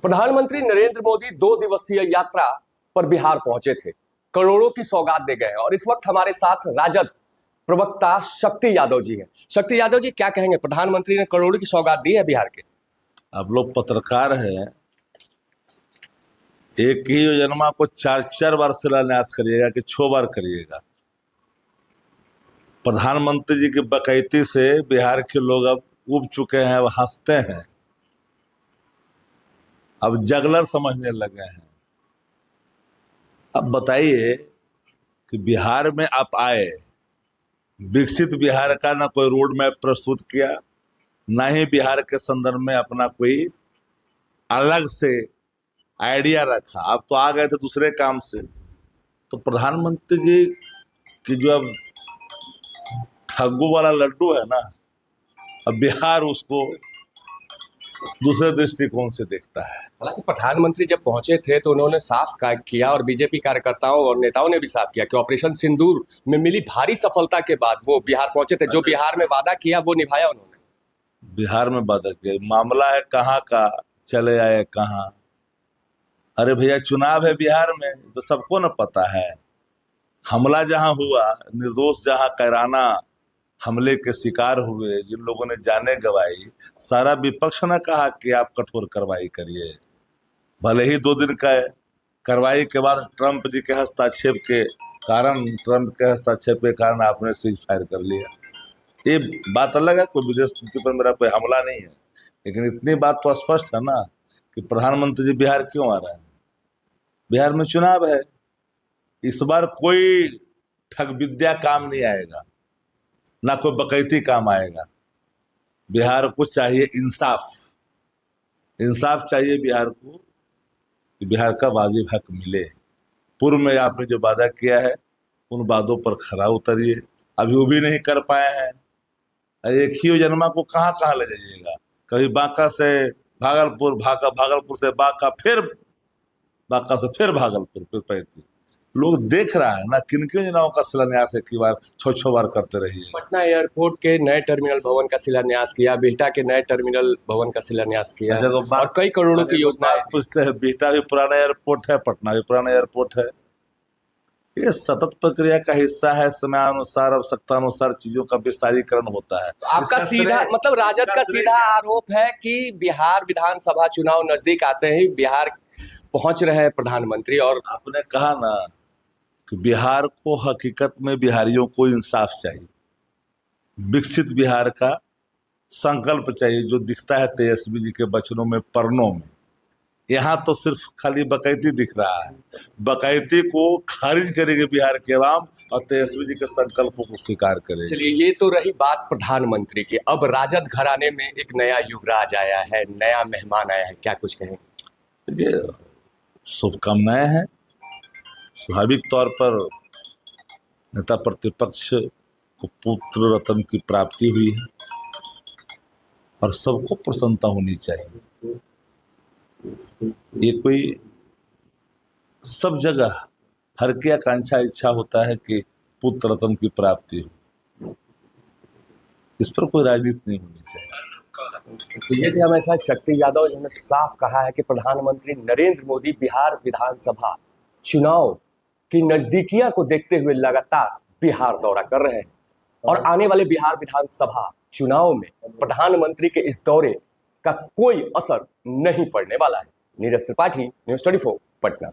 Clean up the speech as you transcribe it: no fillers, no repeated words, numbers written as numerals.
प्रधानमंत्री नरेंद्र मोदी 2 दिवसीय यात्रा पर बिहार पहुंचे थे। करोड़ों की सौगात दे गए हैं और इस वक्त हमारे साथ राजद प्रवक्ता शक्ति यादव जी हैं। शक्ति यादव जी, क्या कहेंगे? प्रधानमंत्री ने करोड़ों की सौगात दी है बिहार के। आप लोग पत्रकार हैं, एक ही योजना को 4-4 बार शिलान्यास करिएगा कि 6 बार करिएगा। प्रधानमंत्री जी की बकैती से बिहार के लोग अब उब चुके हैं, अब हंसते हैं, अब जगलर समझने लगे हैं। अब बताइए कि बिहार में आप आए, विकसित बिहार का ना कोई रोड मैप प्रस्तुत किया, ना ही बिहार के संदर्भ में अपना कोई अलग से आइडिया रखा। आप तो आ गए थे दूसरे काम से। तो प्रधानमंत्री जी की जो अब ठग्गू वाला लड्डू है ना, अब बिहार उसको दूसरे दृष्टिकोण से देखता है। हालांकि प्रधानमंत्री जब पहुंचे थे तो उन्होंने साफ किया और बीजेपी कार्यकर्ताओं और नेताओं ने भी साफ किया कि ऑपरेशन सिंदूर में मिली भारी सफलता के बाद वो बिहार पहुंचे थे। जो बिहार में वादा किया वो निभाया उन्होंने। बिहार में वादा किया, मामला है कहाँ का, चले आए कहाँ। अरे भैया, चुनाव है बिहार में तो सबको न पता है। हमला जहां हुआ, निर्दोष जहां कैराना हमले के शिकार हुए, जिन लोगों ने जाने गंवाई, सारा विपक्ष ने कहा कि आप कठोर कार्रवाई करिए। भले ही 2 दिन का कार्रवाई के बाद ट्रंप जी के हस्तक्षेप के कारण आपने सीज फायर कर लिया। ये बात अलग है, कोई विदेश नीति पर मेरा कोई हमला नहीं है, लेकिन इतनी बात तो स्पष्ट है ना कि प्रधानमंत्री जी बिहार क्यों आ रहे हैं। बिहार में चुनाव है, इस बार कोई ठग विद्या काम नहीं आएगा, ना कोई बकैती काम आएगा। बिहार को चाहिए इंसाफ, इंसाफ चाहिए बिहार को कि बिहार का वाजिब हक मिले। पूर्व में आपने जो वादा किया है उन वादों पर खरा उतरिए। अभी वो भी नहीं कर पाए हैं। एक ही योजना को कहाँ कहाँ ले जाइएगा? कभी बांका से भागलपुर, भागलपुर से बांका, फिर बांका से फिर भागलपुर, फिर पैंती। लोग देख रहा है ना किन किन योजनाओं का शिलान्यास एक ही बार 6 बार करते रहिए। पटना एयरपोर्ट के नए टर्मिनल भवन का शिलान्यास किया, बिहटा के नए टर्मिनल भवन का शिलान्यास किया और कई करोड़ों की योजनाएं पूछते हैं। बिहटा भी पुराना एयरपोर्ट है, पटना भी पुराना एयरपोर्ट है। ये सतत प्रक्रिया का हिस्सा है। समयानुसार, आवश्यकता अनुसार चीजों का विस्तारीकरण होता है। आपका सीधा मतलब राजद का सीधा आरोप है कि बिहार विधानसभा चुनाव नजदीक आते ही बिहार पहुंच रहे हैं प्रधानमंत्री। और आपने कहा ना कि बिहार को, हकीकत में बिहारियों को इंसाफ चाहिए, विकसित बिहार का संकल्प चाहिए, जो दिखता है तेजस्वी जी के वचनों में, परणों में। यहाँ तो सिर्फ खाली बकैती दिख रहा है। बकैती को खारिज करेगी बिहार के आवाम और तेजस्वी जी के संकल्पों को स्वीकार करेगी। चलिए, ये तो रही बात प्रधानमंत्री की। अब राजद घराने में एक नया युवराज आया है, नया मेहमान आया है, क्या कुछ कहें? देखिए, शुभकामनाएं हैं। स्वाभाविक तौर पर नेता प्रतिपक्ष को पुत्र रत्न की प्राप्ति हुई है और सबको प्रसन्नता होनी चाहिए। ये कोई सब जगह हर की आकांक्षा, इच्छा होता है कि पुत्र रत्न की प्राप्ति हो। इस पर कोई राजनीति नहीं होनी चाहिए। ये थे हमेशा शक्ति यादव, जिन्होंने साफ कहा है कि प्रधानमंत्री नरेंद्र मोदी बिहार विधानसभा चुनाव की नजदीकियां को देखते हुए लगातार बिहार दौरा कर रहे हैं और आने वाले बिहार विधानसभा चुनाव में प्रधानमंत्री के इस दौरे का कोई असर नहीं पड़ने वाला है। नीरज त्रिपाठी, न्यूज़ 24, पटना।